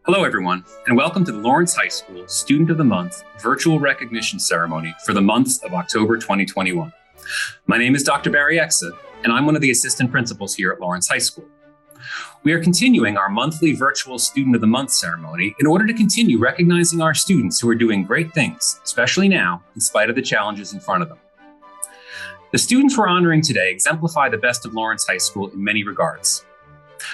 Hello, everyone, and welcome to the Lawrence High School Student of the Month Virtual Recognition Ceremony for the month of October 2021. My name is Dr. Barry Exa, and I'm one of the assistant principals here at Lawrence High School. We are continuing our monthly virtual Student of the Month ceremony in order to continue recognizing our students who are doing great things, especially now, in spite of the challenges in front of them. The students we're honoring today exemplify the best of Lawrence High School in many regards.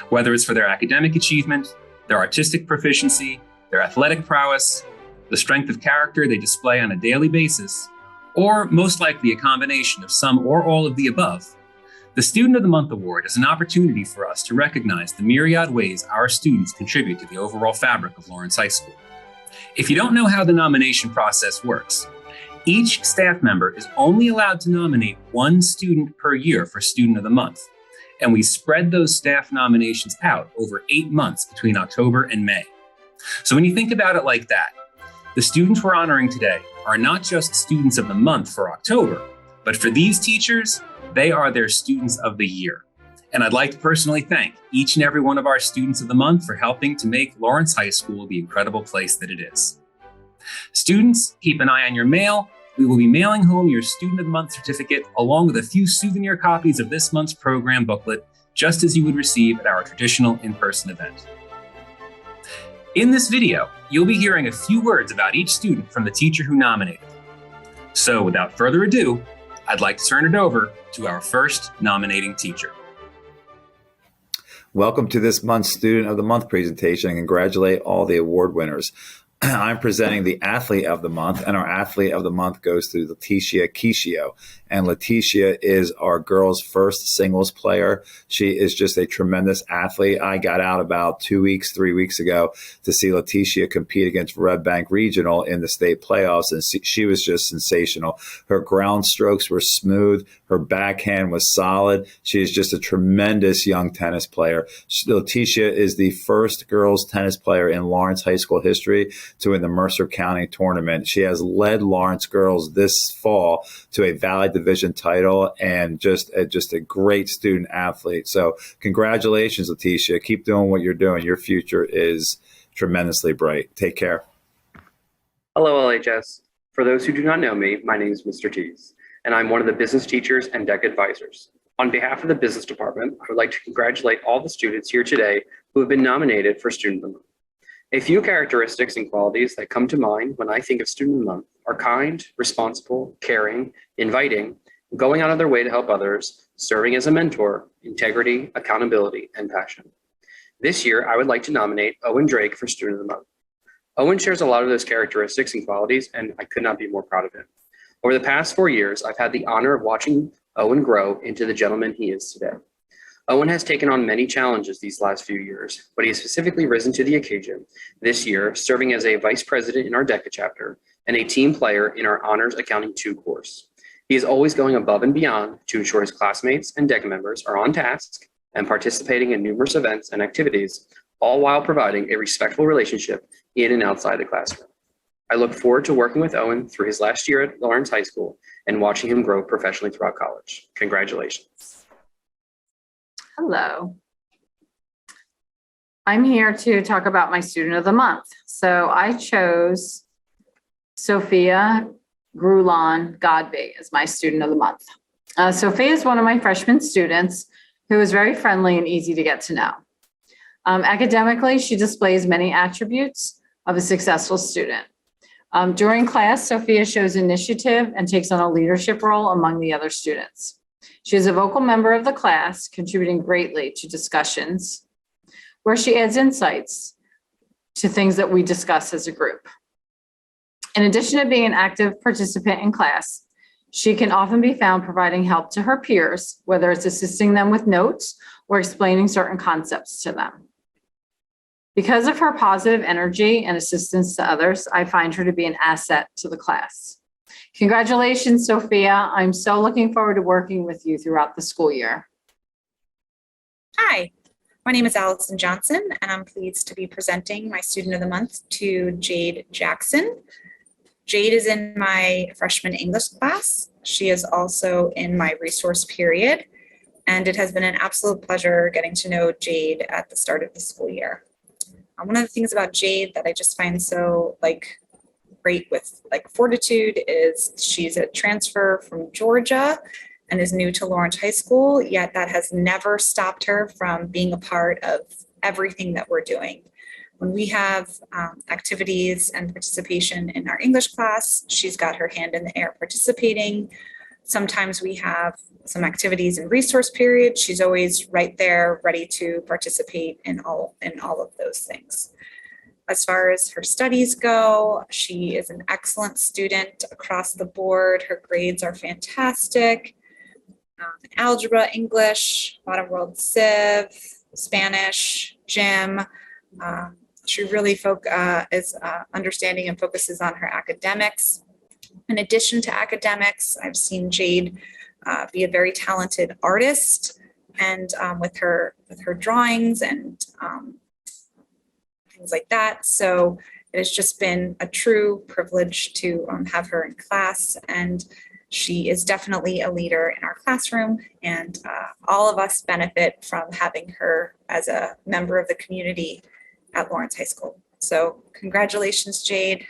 Whether it's for their academic achievement, their artistic proficiency, their athletic prowess, the strength of character they display on a daily basis, or most likely a combination of some or all of the above, the Student of the Month Award is an opportunity for us to recognize the myriad ways our students contribute to the overall fabric of Lawrence High School. If you don't know how the nomination process works, each staff member is only allowed to nominate one student per year for Student of the Month, and we spread those staff nominations out over 8 months between October and May. So when you think about it like that, the students we're honoring today are not just students of the month for October, but for these teachers, they are their students of the year. And I'd like to personally thank each and every one of our students of the month for helping to make Lawrence High School the incredible place that it is. Students, keep an eye on your mail. We will be mailing home your Student of the Month certificate along with a few souvenir copies of this month's program booklet, just as you would receive at our traditional in-person event. In this video, you'll be hearing a few words about each student from the teacher who nominated. So without further ado, I'd like to turn it over to our first nominating teacher. Welcome to this month's Student of the Month presentation and congratulate all the award winners. I'm presenting the Athlete of the Month, and our Athlete of the Month goes to Leticia Kishio. And Leticia is our girls' first singles player. She is just a tremendous athlete. I got out about 3 weeks ago to see Leticia compete against Red Bank Regional in the state playoffs, and she was just sensational. Her ground strokes were smooth. Her backhand was solid. She is just a tremendous young tennis player. Leticia is the first girls tennis player in Lawrence High School history to win the Mercer County tournament. She has led Lawrence girls this fall to a Valley Division title and just a great student athlete. So congratulations, Leticia. Keep doing what you're doing. Your future is tremendously bright. Take care. Hello, LHS. For those who do not know me, my name is Mr. Tees, and I'm one of the business teachers and deck advisors. On behalf of the business department, I would like to congratulate all the students here today who have been nominated for Student of the Month. A few characteristics and qualities that come to mind when I think of Student of the Month are kind, responsible, caring, inviting, going out of their way to help others, serving as a mentor, integrity, accountability, and passion. This year, I would like to nominate Owen Drake for Student of the Month. Owen shares a lot of those characteristics and qualities, and I could not be more proud of him. Over the past 4 years, I've had the honor of watching Owen grow into the gentleman he is today. Owen has taken on many challenges these last few years, but he has specifically risen to the occasion this year, serving as a vice president in our DECA chapter and a team player in our Honors Accounting 2 course. He is always going above and beyond to ensure his classmates and DECA members are on task and participating in numerous events and activities, all while providing a respectful relationship in and outside the classroom. I look forward to working with Owen through his last year at Lawrence High School and watching him grow professionally throughout college. Congratulations. Hello. I'm here to talk about my Student of the Month. So I chose Sophia Grulon Godby as my Student of the Month. Sophia is one of my freshman students who is very friendly and easy to get to know. Academically, she displays many attributes of a successful student. During class, Sophia shows initiative and takes on a leadership role among the other students. She is a vocal member of the class, contributing greatly to discussions where she adds insights to things that we discuss as a group. In addition to being an active participant in class, she can often be found providing help to her peers, whether it's assisting them with notes or explaining certain concepts to them. Because of her positive energy and assistance to others, I find her to be an asset to the class. Congratulations, Sophia. I'm so looking forward to working with you throughout the school year. Hi, my name is Allison Johnson, and I'm pleased to be presenting my Student of the Month to Jade Jackson. Jade is in my freshman English class. She is also in my resource period, and it has been an absolute pleasure getting to know Jade at the start of the school year. One of the things about Jade that I just find so great with fortitude is she's a transfer from Georgia and is new to Lawrence High School, yet that has never stopped her from being a part of everything that we're doing. When we have activities and participation in our English class, she's got her hand in the air participating. Sometimes we have some activities in resource period. She's always right there, ready to participate in all of those things. As far as her studies go, she is an excellent student across the board. Her grades are fantastic. Algebra, English, modern world civ, Spanish, gym. She really is understanding and focuses on her academics. In addition to academics, I've seen Jade be a very talented artist, and with her drawings and things like that. So it has just been a true privilege to have her in class, and she is definitely a leader in our classroom, and all of us benefit from having her as a member of the community at Lawrence High School. So congratulations, Jade.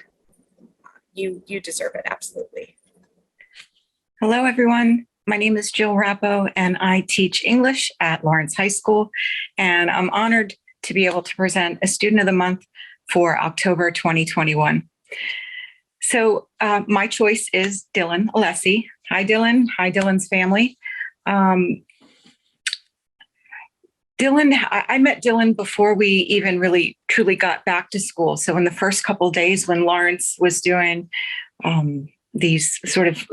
You deserve it, absolutely. Hello, everyone. My name is Jill Rappo, and I teach English at Lawrence High School, and I'm honored to be able to present a Student of the Month for October 2021. So my choice is Dylan Alessi. Hi, Dylan. Hi, Dylan's family. Dylan, I met Dylan before we even really truly got back to school. So in the first couple of days when Lawrence was doing these sort of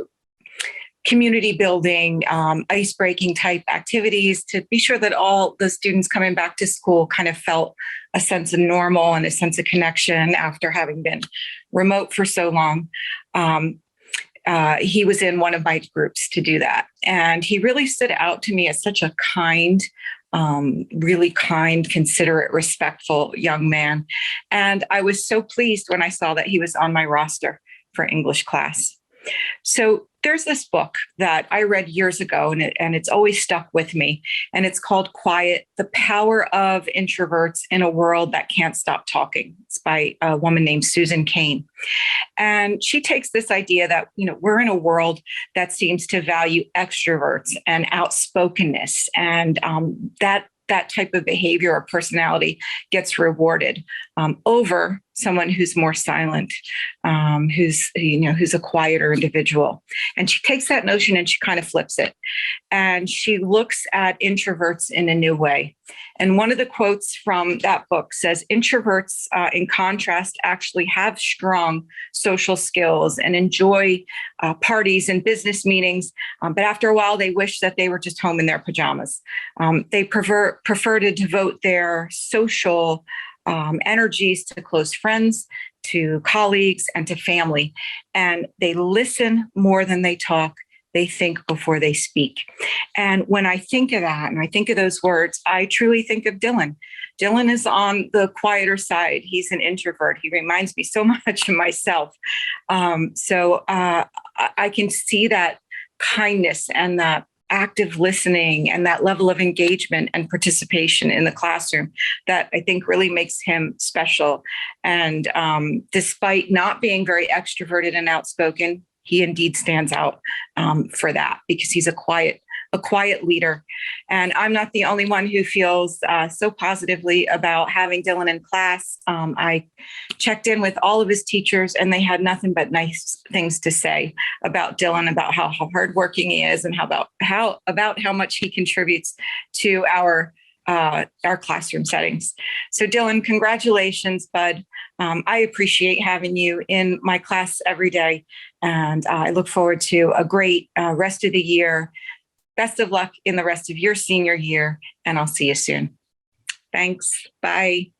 community building, ice-breaking type activities to be sure that all the students coming back to school kind of felt a sense of normal and a sense of connection after having been remote for so long. He was in one of my groups to do that. And he really stood out to me as such a kind, really kind, considerate, respectful young man. And I was so pleased when I saw that he was on my roster for English class. So there's this book that I read years ago, and it's always stuck with me. And it's called Quiet: The Power of Introverts in a World That Can't Stop Talking. It's by a woman named Susan Cain. And she takes this idea that, we're in a world that seems to value extroverts and outspokenness, and that type of behavior or personality gets rewarded over someone who's more silent, who's a quieter individual. And she takes that notion and she kind of flips it. And she looks at introverts in a new way. And one of the quotes from that book says, introverts, in contrast, actually have strong social skills and enjoy parties and business meetings. But after a while, they wish that they were just home in their pajamas. They prefer to devote their social energies to close friends, to colleagues, and to family. And they listen more than they talk. They think before they speak. And when I think of that, and I think of those words, I truly think of Dylan. Dylan is on the quieter side. He's an introvert. He reminds me so much of myself. So I can see that kindness and that active listening and that level of engagement and participation in the classroom that I think really makes him special. And despite not being very extroverted and outspoken, he indeed stands out for that, because he's a quiet leader. And I'm not the only one who feels so positively about having Dylan in class. I checked in with all of his teachers, and they had nothing but nice things to say about Dylan, about how hardworking he is, and about how much he contributes to our classroom settings. So Dylan, congratulations, bud. I appreciate having you in my class every day, and I look forward to a great rest of the year. Best of luck in the rest of your senior year, and I'll see you soon. Thanks. Bye.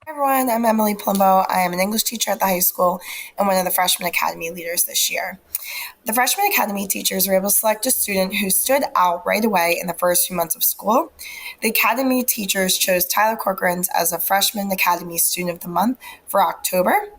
Hi everyone, I'm Emily Plumbo. I am an English teacher at the high school and one of the Freshman Academy leaders this year. The Freshman Academy teachers were able to select a student who stood out right away in the first few months of school. The Academy teachers chose Tyler Corcoran as a Freshman Academy Student of the Month for October.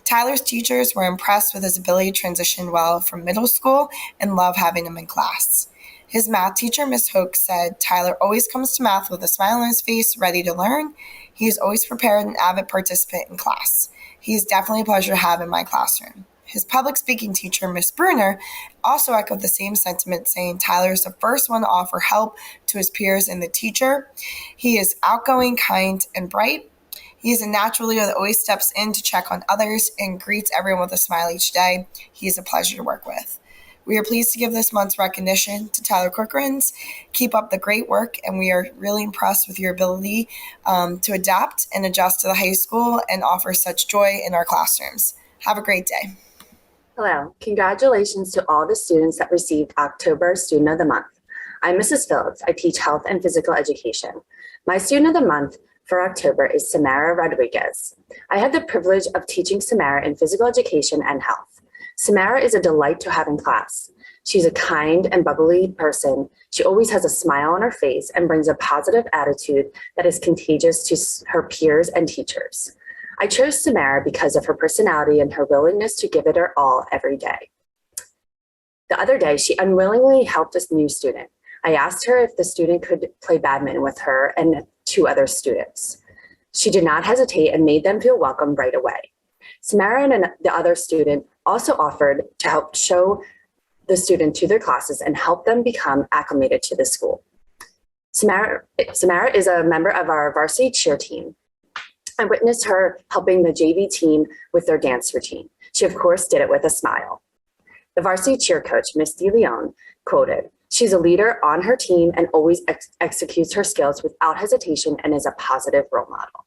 Tyler's teachers were impressed with his ability to transition well from middle school and love having him in class. His math teacher, Ms. Hoke, said Tyler always comes to math with a smile on his face, ready to learn. He is always prepared and avid participant in class. He is definitely a pleasure to have in my classroom. His public speaking teacher, Miss Bruner, also echoed the same sentiment, saying Tyler is the first one to offer help to his peers and the teacher. He is outgoing, kind, and bright. He is a natural leader that always steps in to check on others and greets everyone with a smile each day. He is a pleasure to work with. We are pleased to give this month's recognition to Tyler Corcoran's. Keep up the great work, and we are really impressed with your ability to adapt and adjust to the high school and offer such joy in our classrooms. Have a great day. Hello. Congratulations to all the students that received October Student of the Month. I'm Mrs. Phillips. I teach health and physical education. My Student of the Month for October is Samara Rodriguez. I had the privilege of teaching Samara in physical education and health. Samara is a delight to have in class. She's a kind and bubbly person. She always has a smile on her face and brings a positive attitude that is contagious to her peers and teachers. I chose Samara because of her personality and her willingness to give it her all every day. The other day, she unwillingly helped a new student. I asked her if the student could play badminton with her and 2 other students. She did not hesitate and made them feel welcome right away. Samara and the other student also offered to help show the student to their classes and help them become acclimated to the school. Samara is a member of our varsity cheer team. I witnessed her helping the JV team with their dance routine. She, of course, did it with a smile. The varsity cheer coach, Miss DeLeon, quoted, "She's a leader on her team and always executes her skills without hesitation and is a positive role model."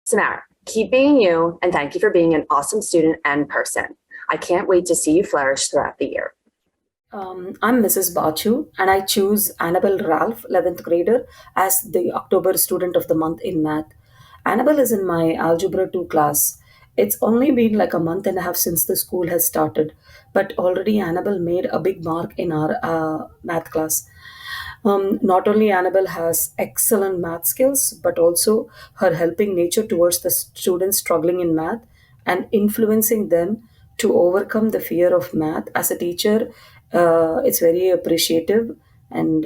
Samara, keep being you, and thank you for being an awesome student and person. I can't wait to see you flourish throughout the year. I'm Mrs. Bachu, and I choose Annabelle Ralph, 11th grader, as the October Student of the Month in Math. Annabelle is in my Algebra 2 class. It's only been like a month and a half since the school has started, but already Annabelle made a big mark in our math class. Not only Annabelle has excellent math skills, but also her helping nature towards the students struggling in math and influencing them to overcome the fear of math. As a teacher, it's very appreciative. And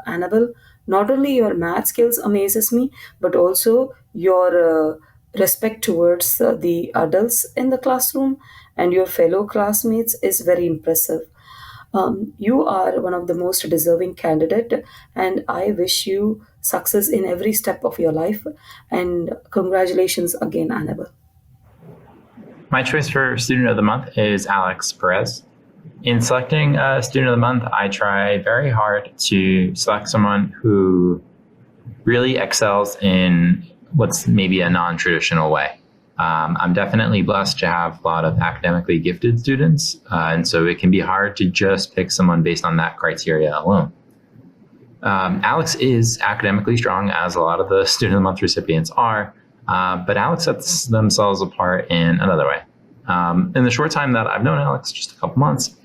Annabelle, not only your math skills amazes me, but also your respect towards the adults in the classroom and your fellow classmates is very impressive. You are one of the most deserving candidate, and I wish you success in every step of your life. And congratulations again, Annabelle. My choice for Student of the Month is Alex Perez. In selecting a Student of the Month, I try very hard to select someone who really excels in what's maybe a non-traditional way. I'm definitely blessed to have a lot of academically gifted students, and so it can be hard to just pick someone based on that criteria alone. Alex is academically strong, as a lot of the Student of the Month recipients are, but Alex sets themselves apart in another way. In the short time that I've known Alex, just a couple months,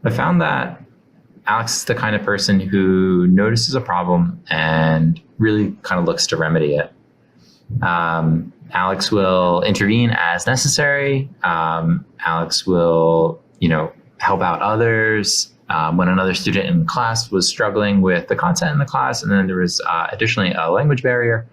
I found that Alex is the kind of person who notices a problem and really kind of looks to remedy it. Alex will intervene as necessary. Alex will, help out others. When another student in class was struggling with the content in the class, and then there was additionally a language barrier,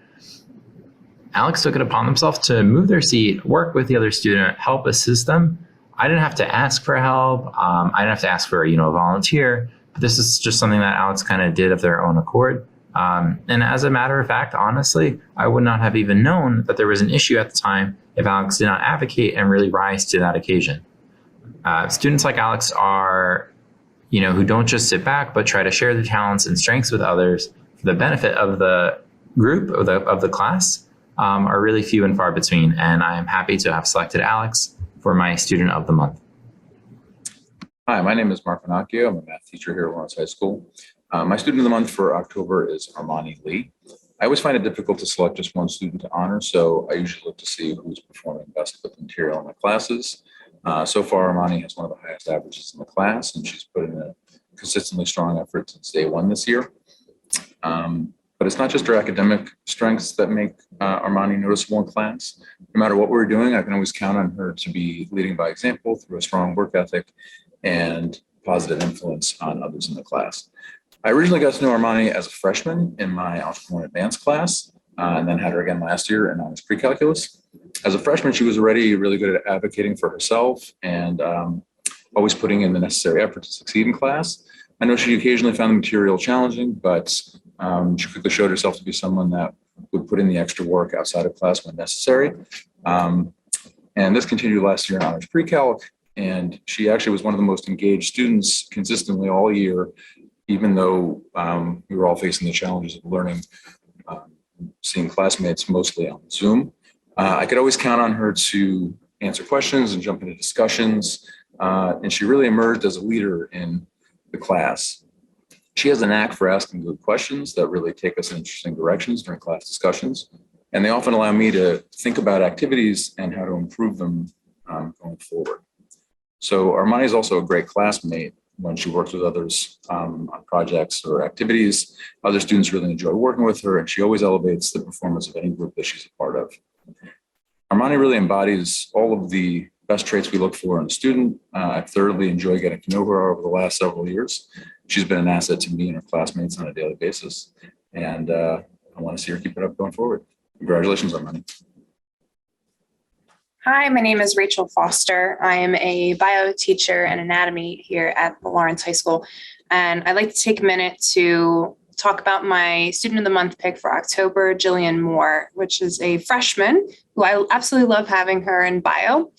Alex took it upon himself to move their seat, work with the other student, help assist them. I didn't have to ask for help. I didn't have to ask for, a volunteer. But this is just something that Alex kind of did of their own accord. And as a matter of fact, honestly, I would not have even known that there was an issue at the time if Alex did not advocate and really rise to that occasion. Students like Alex are, who don't just sit back, but try to share their talents and strengths with others for the benefit of the group, of the class, are really few and far between. And I am happy to have selected Alex for my Student of the Month. Hi, my name is Mark Manocchio. I'm a math teacher here at Lawrence High School. My Student of the Month for October is Armani Lee. I always find it difficult to select just one student to honor, so I usually look to see who's performing best with the material in my classes. So far, Armani has one of the highest averages in the class, and she's put in a consistently strong effort since day one this year. But it's not just her academic strengths that make Armani noticeable in class. No matter what we're doing, I can always count on her to be leading by example through a strong work ethic and positive influence on others in the class. I originally got to know Armani as a freshman in my Entrepreneur Advanced class. and then had her again last year in honors pre-calculus. As a freshman, she was already really good at advocating for herself and always putting in the necessary effort to succeed in class. I know she occasionally found the material challenging, but she quickly showed herself to be someone that would put in the extra work outside of class when necessary. And this continued last year in honors pre-calc, and she actually was one of the most engaged students consistently all year, even though we were all facing the challenges of learning, seeing classmates mostly on Zoom. I could always count on her to answer questions and jump into discussions, and she really emerged as a leader in the class. She has a knack for asking good questions that really take us in interesting directions during class discussions. And they often allow me to think about activities and how to improve them going forward. So Armani is also a great classmate when she works with others on projects or activities. Other students really enjoy working with her, and she always elevates the performance of any group that she's a part of. Armani really embodies all of the best traits we look for in a student. I've thoroughly enjoyed getting to know her over the last several years. She's been an asset to me and her classmates on a daily basis. And I want to see her keep it up going forward. Congratulations, Armani. Hi, my name is Rachael Foster. I am a bio teacher and anatomy here at the Lawrence High School. And I'd like to take a minute to talk about my Student of the Month pick for October, Jillian Moore, which is a freshman who I absolutely love having her in bio.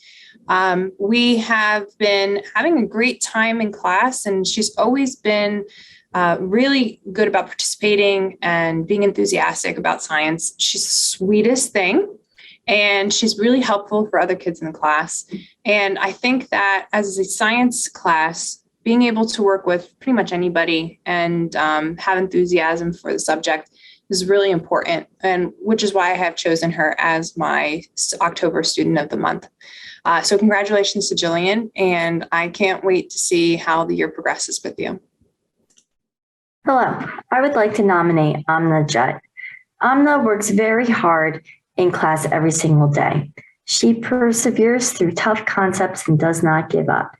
We have been having a great time in class, and she's always been really good about participating and being enthusiastic about science. She's the sweetest thing, and she's really helpful for other kids in the class. And I think that as a science class, being able to work with pretty much anybody and have enthusiasm for the subject is really important, and which is why I have chosen her as my October Student of the Month. So congratulations to Jillian, and I can't wait to see how the year progresses with you. Hello, I would like to nominate Amna Judd. Amna works very hard in class every single day. She perseveres through tough concepts and does not give up.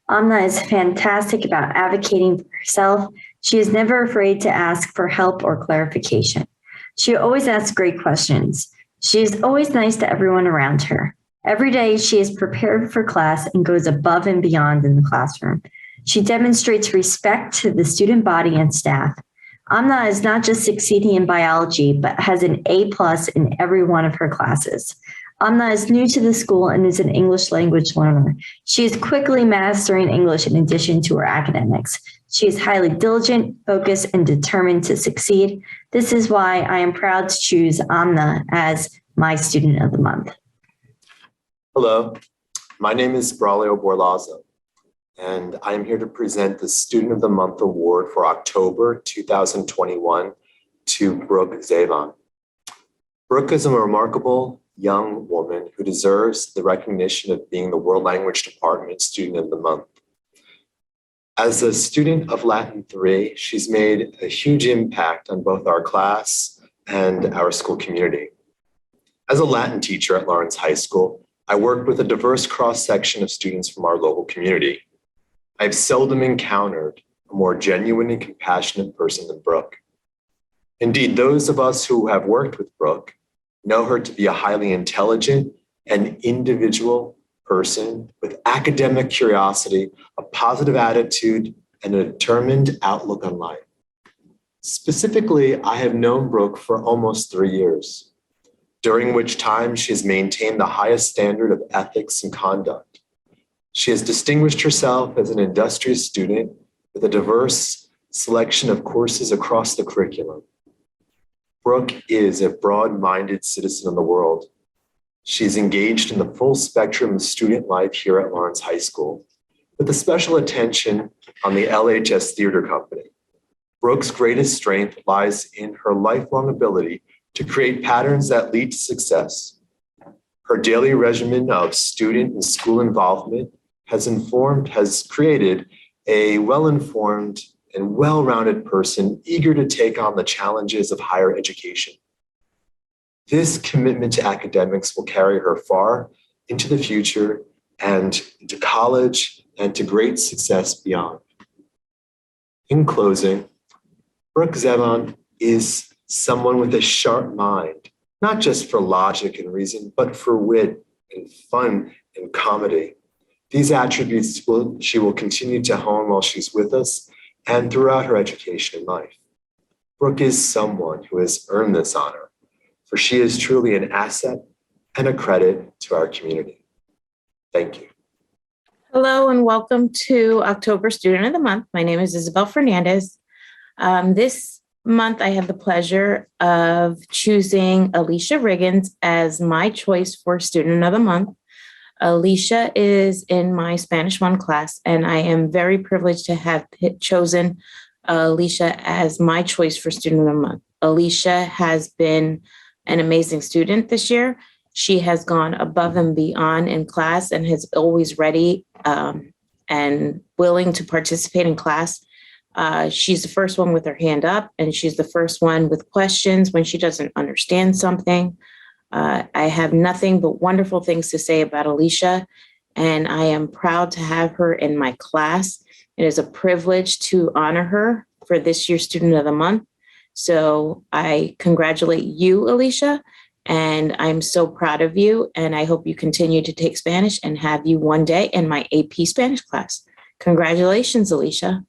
Amna is fantastic about advocating for herself. She is never afraid to ask for help or clarification. She always asks great questions. She is always nice to everyone around her. Every day, she is prepared for class and goes above and beyond in the classroom. She demonstrates respect to the student body and staff. Amna is not just succeeding in biology, but has an A+ in every one of her classes. Amna is new to the school and is an English language learner. She is quickly mastering English in addition to her academics. She is highly diligent, focused, and determined to succeed. This is why I am proud to choose Amna as my Student of the Month. Hello, my name is Braulio Borlaza, and I am here to present the Student of the Month Award for October 2021 to Brooke Zavon. Brooke is a remarkable young woman who deserves the recognition of being the World Language Department Student of the Month. As a student of Latin 3, she's made a huge impact on both our class and our school community. As a Latin teacher at Lawrence High School, I worked with a diverse cross-section of students from our local community. I've seldom encountered a more genuine and compassionate person than Brooke. Indeed, those of us who have worked with Brooke know her to be a highly intelligent and individual person with academic curiosity, a positive attitude, and a determined outlook on life. Specifically, I have known Brooke for almost 3 years, during which time she has maintained the highest standard of ethics and conduct. She has distinguished herself as an industrious student with a diverse selection of courses across the curriculum. Brooke is a broad-minded citizen of the world. She's engaged in the full spectrum of student life here at Lawrence High School, with a special attention on the LHS Theater Company. Brooke's greatest strength lies in her lifelong ability to create patterns that lead to success. Her daily regimen of student and school involvement has created a well-informed and well-rounded person eager to take on the challenges of higher education. This commitment to academics will carry her far into the future and into college and to great success beyond. In closing, Brooke Zavon is someone with a sharp mind not just for logic and reason, but for wit and fun and comedy. These attributes she will continue to hone while she's with us and throughout her education and life. Brooke is someone who has earned this honor, for she is truly an asset and a credit to our community. Thank you. Hello and welcome to October Student of the Month. My name is Isabel Fernandez. This month I have the pleasure of choosing Alicia Riggins as my choice for Student of the Month. Alicia is in my Spanish 1 class, and I am very privileged to have chosen Alicia as my choice for Student of the Month. Alicia has been an amazing student this year. She has gone above and beyond in class and is always ready and willing to participate in class. She's the first one with her hand up, and she's the first one with questions when she doesn't understand something. I have nothing but wonderful things to say about Alicia, and I am proud to have her in my class. It is a privilege to honor her for this year's Student of the Month. So I congratulate you, Alicia, and I'm so proud of you, and I hope you continue to take Spanish and have you one day in my AP Spanish class. Congratulations, Alicia.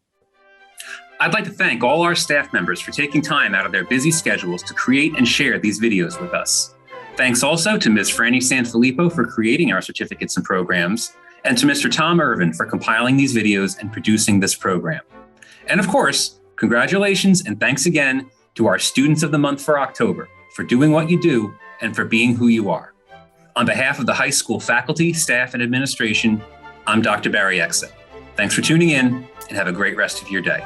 I'd like to thank all our staff members for taking time out of their busy schedules to create and share these videos with us. Thanks also to Ms. Franny Sanfilippo for creating our certificates and programs, and to Mr. Tom Irvin for compiling these videos and producing this program. And of course, congratulations and thanks again to our Students of the Month for October for doing what you do and for being who you are. On behalf of the high school faculty, staff, and administration, I'm Dr. Barry Exa. Thanks for tuning in and have a great rest of your day.